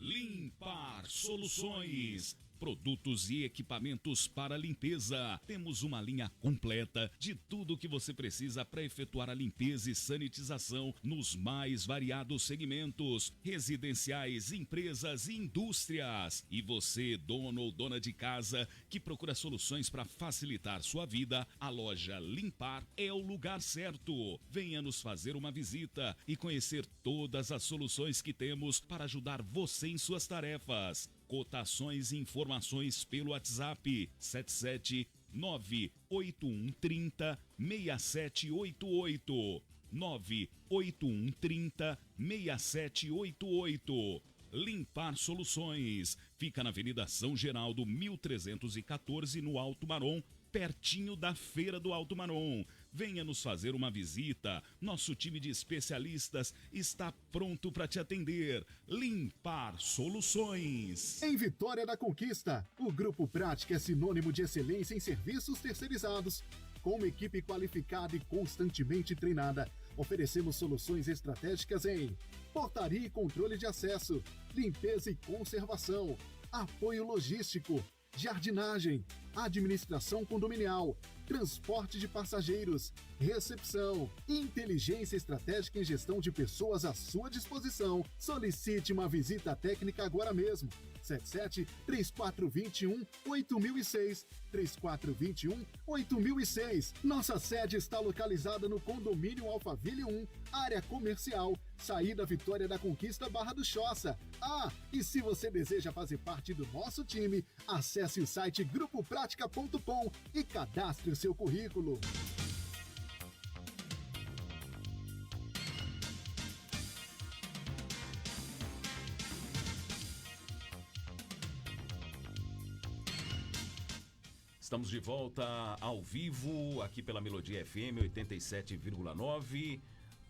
Limpar Soluções. Produtos e equipamentos para limpeza. Temos uma linha completa de tudo o que você precisa para efetuar a limpeza e sanitização nos mais variados segmentos, residenciais, empresas e indústrias. E você, dono ou dona de casa, que procura soluções para facilitar sua vida, a loja Limpar é o lugar certo. Venha nos fazer uma visita e conhecer todas as soluções que temos para ajudar você em suas tarefas. Cotações e informações pelo WhatsApp 77981306788 981306788. Limpar Soluções. Fica na Avenida São Geraldo, 1314, no Alto Marom, pertinho da Feira do Alto Marom. Venha nos fazer uma visita. Nosso time de especialistas está pronto para te atender. Limpar Soluções.
Em Vitória da Conquista, o Grupo Prática é sinônimo de excelência em serviços terceirizados. Com uma equipe qualificada e constantemente treinada, oferecemos soluções estratégicas em portaria e controle de acesso, limpeza e conservação, apoio logístico, jardinagem, administração condominial, transporte de passageiros, recepção, inteligência estratégica em gestão de pessoas à sua disposição. Solicite uma visita técnica agora mesmo. 77-3421-8006, 3421-8006. Nossa sede está localizada no condomínio Alphaville 1, área comercial, saída Vitória da Conquista, Barra do Choça. Ah, e se você deseja fazer parte do nosso time, acesse o site grupopratica.com e cadastre o seu currículo.
Estamos de volta ao vivo aqui pela Melodia FM 87,9.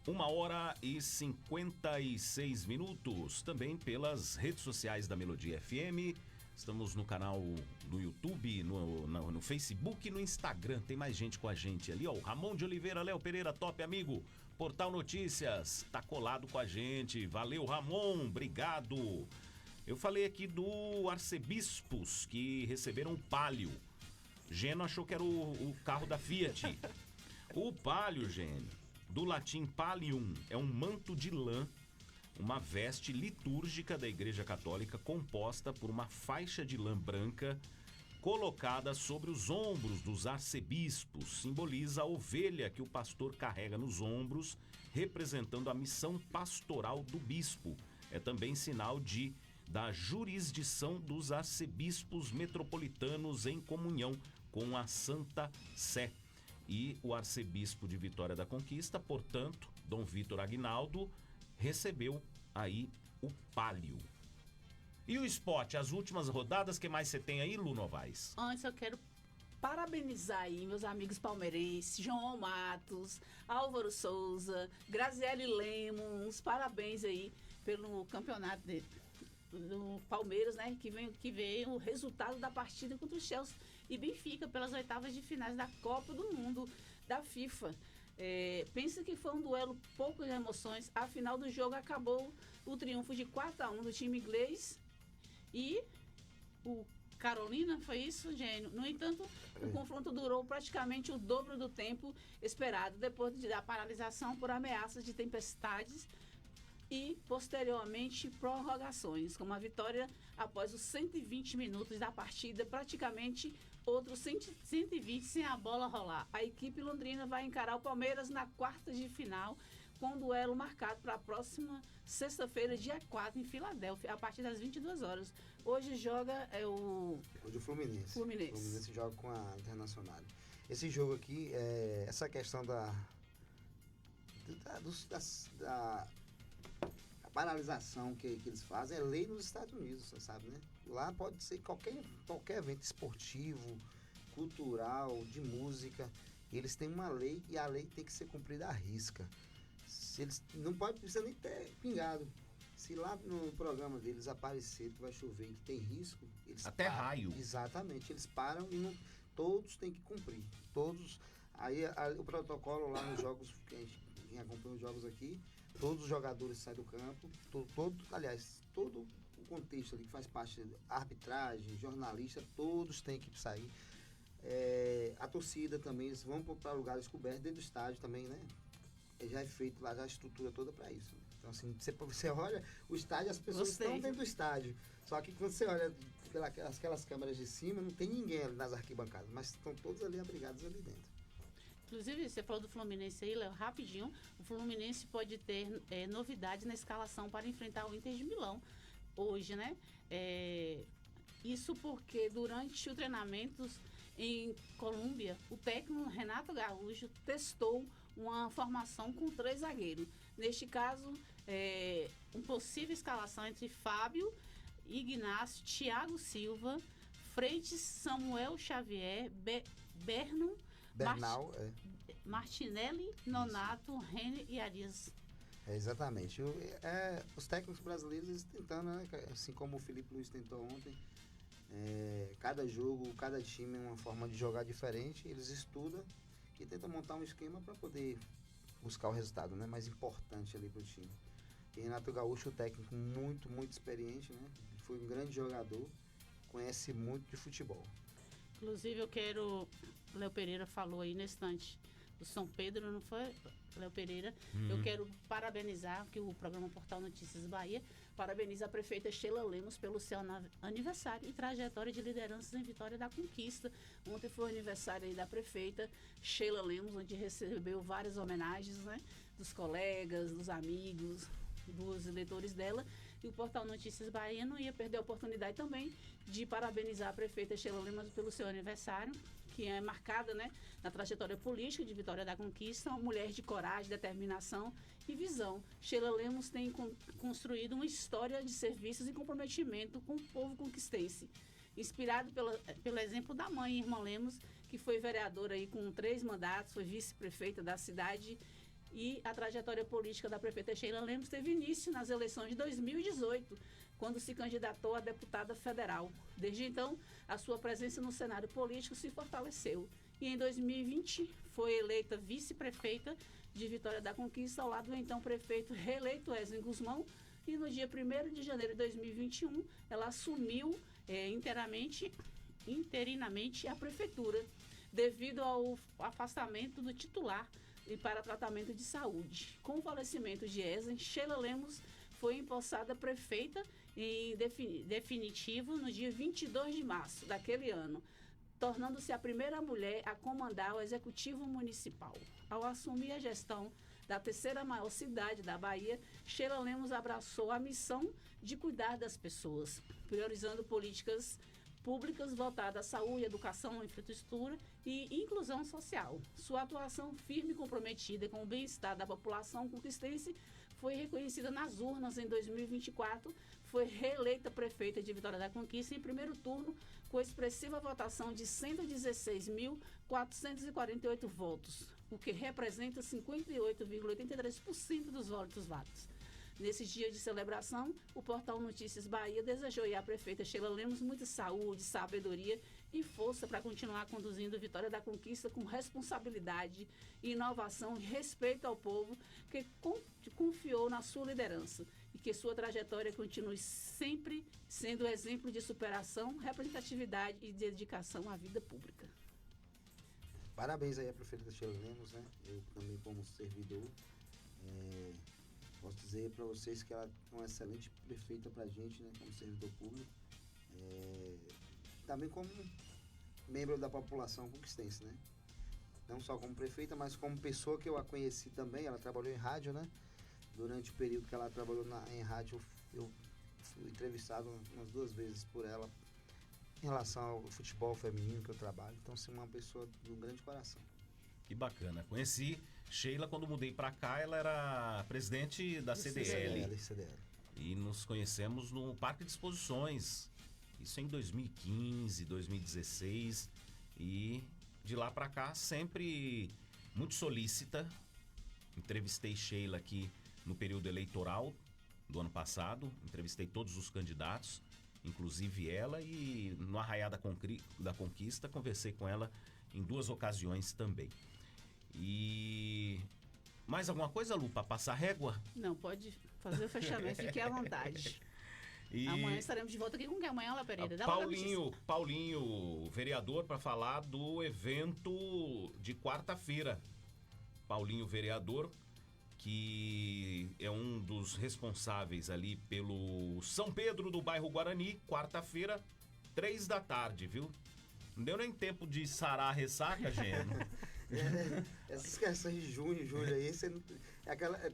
1h56, também pelas redes sociais da Melodia FM. Estamos no canal do YouTube, no Facebook e no Instagram. Tem mais gente com a gente ali, ó. O Ramon de Oliveira, Léo Pereira, top amigo. Portal Notícias, tá colado com a gente. Valeu, Ramon, obrigado. Eu falei aqui do Arcebispos que receberam um Palio. Geno achou que era o carro da Fiat. O Palio, Geno, do latim Pallium, é um manto de lã, uma veste litúrgica da Igreja Católica composta por uma faixa de lã branca colocada sobre os ombros dos arcebispos. Simboliza a ovelha que o pastor carrega nos ombros, representando a missão pastoral do bispo. É também sinal da jurisdição dos arcebispos metropolitanos em comunhão com a Santa Sé. E o arcebispo de Vitória da Conquista, portanto, Dom Vitor Aguinaldo, recebeu aí o Palio. E o esporte, as últimas rodadas, que mais você tem aí, Lu Novaes?
Antes eu quero parabenizar aí meus amigos palmeirenses, João Matos, Álvaro Souza, Graziele Lemos, parabéns aí pelo campeonato do Palmeiras, né? Que veio o resultado da partida contra o Chelsea e Benfica pelas oitavas de finais da Copa do Mundo da FIFA. Pensa que foi um duelo pouco de emoções. A final do jogo acabou o triunfo de 4-1 do time inglês e o Carolina, foi isso, Gênio? No entanto, o confronto durou praticamente o dobro do tempo esperado, depois da paralisação por ameaças de tempestades e, posteriormente, prorrogações, com uma vitória após os 120 minutos da partida, praticamente outros 120 sem a bola rolar. A equipe londrina vai encarar o Palmeiras na quarta de final, com um duelo marcado para a próxima sexta-feira, dia 4, em Filadélfia, a partir das 22 horas. Hoje joga
Hoje o Fluminense.
O
Fluminense joga com a Internacional. Esse jogo aqui, essa questão da paralisação que eles fazem é lei nos Estados Unidos, você sabe, né? Lá pode ser qualquer evento esportivo, cultural, de música. Eles têm uma lei e a lei tem que ser cumprida à risca. Se eles não precisa nem ter pingado. Se lá no programa deles aparecer que vai chover e que tem risco, eles
até
param.
Raio.
Exatamente, eles param e todos têm que cumprir. Todos. Aí o protocolo lá nos jogos, quem acompanha os jogos aqui, todos os jogadores saem do campo, todo o contexto ali que faz parte, arbitragem, jornalista, todos têm que sair. A torcida também, eles vão para lugares cobertos dentro do estádio também, né? Já é feito lá, já a estrutura toda para isso. Né? Então, assim, você olha o estádio, as pessoas estão dentro do estádio. Só que quando você olha aquelas câmeras de cima, não tem ninguém ali nas arquibancadas, mas estão todos ali abrigados ali dentro.
Inclusive, você falou do Fluminense aí, Léo, rapidinho. O Fluminense pode ter novidade na escalação para enfrentar o Inter de Milão hoje, né? Isso porque durante o treinamento em Colômbia, o técnico Renato Gaúcho testou uma formação com 3 zagueiros. Neste caso, uma possível escalação entre Fábio, Ignacio, Thiago Silva, Freitas, Samuel Xavier,
Bernal,
Martinelli, Nonato, Rene e Arias.
Exatamente. Os técnicos brasileiros eles tentando, né, assim como o Felipe Luiz tentou ontem, cada jogo, cada time é uma forma de jogar diferente, eles estudam e tentam montar um esquema para poder buscar o resultado, né, mais importante ali para o time. E Renato Gaúcho, o técnico muito, muito experiente, né, foi um grande jogador, conhece muito de futebol.
Inclusive, eu quero... Léo Pereira falou aí na estante do São Pedro, não foi, Léo Pereira? Eu quero parabenizar que o programa Portal Notícias Bahia parabeniza a prefeita Sheila Lemos pelo seu aniversário e trajetória de lideranças em Vitória da Conquista. Ontem foi o aniversário aí da prefeita Sheila Lemos, onde recebeu várias homenagens, né, dos colegas, dos amigos, dos eleitores dela. E o Portal Notícias Bahia não ia perder a oportunidade também de parabenizar a prefeita Sheila Lemos pelo seu aniversário, que é marcada, né, na trajetória política de Vitória da Conquista, uma mulher de coragem, determinação e visão. Sheila Lemos tem construído uma história de serviços e comprometimento com o povo conquistense, inspirado pelo exemplo da mãe, irmã Lemos, que foi vereadora aí com 3 mandatos, foi vice-prefeita da cidade. E a trajetória política da prefeita Sheila Lemos teve início nas eleições de 2018, quando se candidatou a deputada federal. Desde então, a sua presença no cenário político se fortaleceu. E em 2020, foi eleita vice-prefeita de Vitória da Conquista, ao lado do então prefeito reeleito Wesley Guzmão. E no dia 1º de janeiro de 2021, ela assumiu interinamente a prefeitura, devido ao afastamento do titular e para tratamento de saúde. Com o falecimento de Wesley, Sheila Lemos foi empossada prefeita em definitivo no dia 22 de março daquele ano, tornando-se a primeira mulher a comandar o Executivo Municipal. Ao assumir a gestão da 3ª maior cidade da Bahia, Sheila Lemos abraçou a missão de cuidar das pessoas, priorizando políticas públicas voltadas à saúde, educação, infraestrutura e inclusão social. Sua atuação firme e comprometida com o bem-estar da população conquistense foi reconhecida nas urnas em 2024, foi reeleita prefeita de Vitória da Conquista em primeiro turno, com expressiva votação de 116.448 votos, o que representa 58,83% dos votos válidos. Nesse dia de celebração, o Portal Notícias Bahia desejou à prefeita Sheila Lemos muita saúde, sabedoria e força para continuar conduzindo a Vitória da Conquista com responsabilidade, inovação e respeito ao povo que confiou na sua liderança e que sua trajetória continue sempre sendo exemplo de superação, representatividade e dedicação à vida pública.
Parabéns aí à prefeita Sheila Lemos, né? Eu também como servidor, posso dizer para vocês que ela é uma excelente prefeita para a gente, né? Como servidor público, também como membro da população conquistense, né? Não só como prefeita, mas como pessoa que eu a conheci também. Ela trabalhou em rádio, né? Durante o período que ela trabalhou em rádio, eu fui entrevistado umas 2 vezes por ela em relação ao futebol feminino que eu trabalho. Então, assim, uma pessoa de um grande coração.
Que bacana. Conheci Sheila quando mudei para cá, ela era presidente da CDL. E nos conhecemos no Parque de Exposições. Isso em 2015, 2016. E de lá para cá, sempre muito solícita. Entrevistei Sheila aqui no período eleitoral do ano passado. Entrevistei todos os candidatos, inclusive ela, e no Arraiá da Conquista conversei com ela em 2 ocasiões também. E mais alguma coisa, Lu, para passar régua?
Não, pode fazer o fechamento, fique à vontade.
E
amanhã estaremos de volta aqui com quem amanhã, Léo Pereira?
Paulinho, vereador, para falar do evento de quarta-feira. Paulinho, vereador, que é um dos responsáveis ali pelo São Pedro do bairro Guarani, quarta-feira, 15h, viu? Não deu nem tempo de sarar a ressaca, Geno.
Essas questões de junho, julho aí, você não,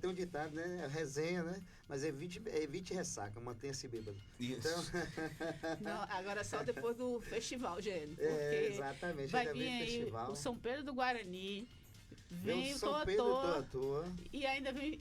tem um ditado, né? Resenha, né? Mas evite ressaca, mantenha-se bêbado.
Isso.
Então...
Não, agora só depois do festival, Geno.
Exatamente.
Vai vir aí festival. O São Pedro do Guarani. Vem o
São Pedro à toa.
E ainda vem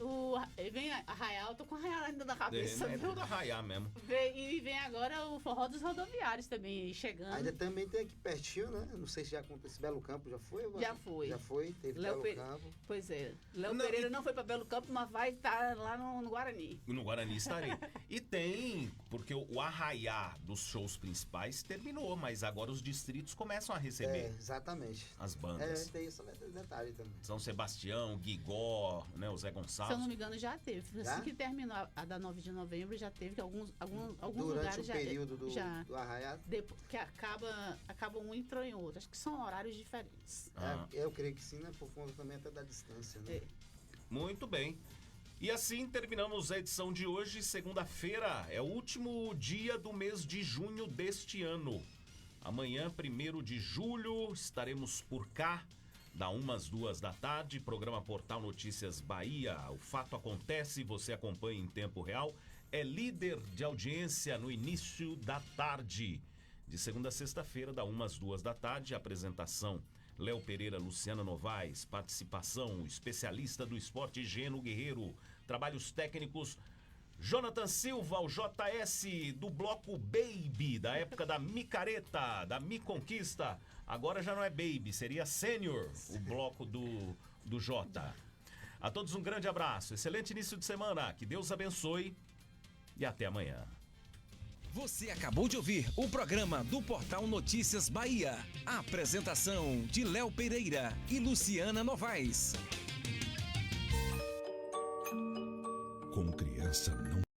Arraial, tô com Arraial ainda na cabeça.
É tudo Arraial mesmo.
E vem agora o Forró dos Rodoviários também chegando.
Ainda também tem aqui pertinho, né? Não sei se já aconteceu. Belo Campo já foi?
Já foi.
Teve Belo Campo.
Pois é. Léo Pereira não foi para Belo Campo, mas vai estar lá no Guarani.
No Guarani estarei. E tem, porque o Arraiá dos shows principais terminou, mas agora os distritos começam a receber.
Exatamente.
As bandas.
Tem esse detalhe também.
São Sebastião, Guigó, né, o Zé Gonçalves.
Se eu não me engano, já teve. Assim que terminou a da 9 de novembro, já teve que alguns lugares já...
Durante o período do Arraiá?
Que acaba um e entrou em outro. Acho que são horários diferentes.
Eu creio que sim, né? Por conta também até da distância, né?
Muito bem. E assim terminamos a edição de hoje, segunda-feira. É o último dia do mês de junho deste ano. Amanhã, 1º de julho, estaremos por cá. Da 1 às 2 da tarde, programa Portal Notícias Bahia. O fato acontece, você acompanha em tempo real. É líder de audiência no início da tarde. De segunda a sexta-feira, da 1 às 2 da tarde, apresentação Léo Pereira, Luciana Novaes, participação, especialista do esporte Geno Guerreiro, trabalhos técnicos Jonathan Silva, o JS do bloco Baby, da época da Micareta, da Mi Conquista. Agora já não é Baby, seria Sênior, o bloco do J. A todos um grande abraço, excelente início de semana, que Deus abençoe e até amanhã.
Você acabou de ouvir o programa do Portal Notícias Bahia. A apresentação de Léo Pereira e Luciana Novaes.
Com criança não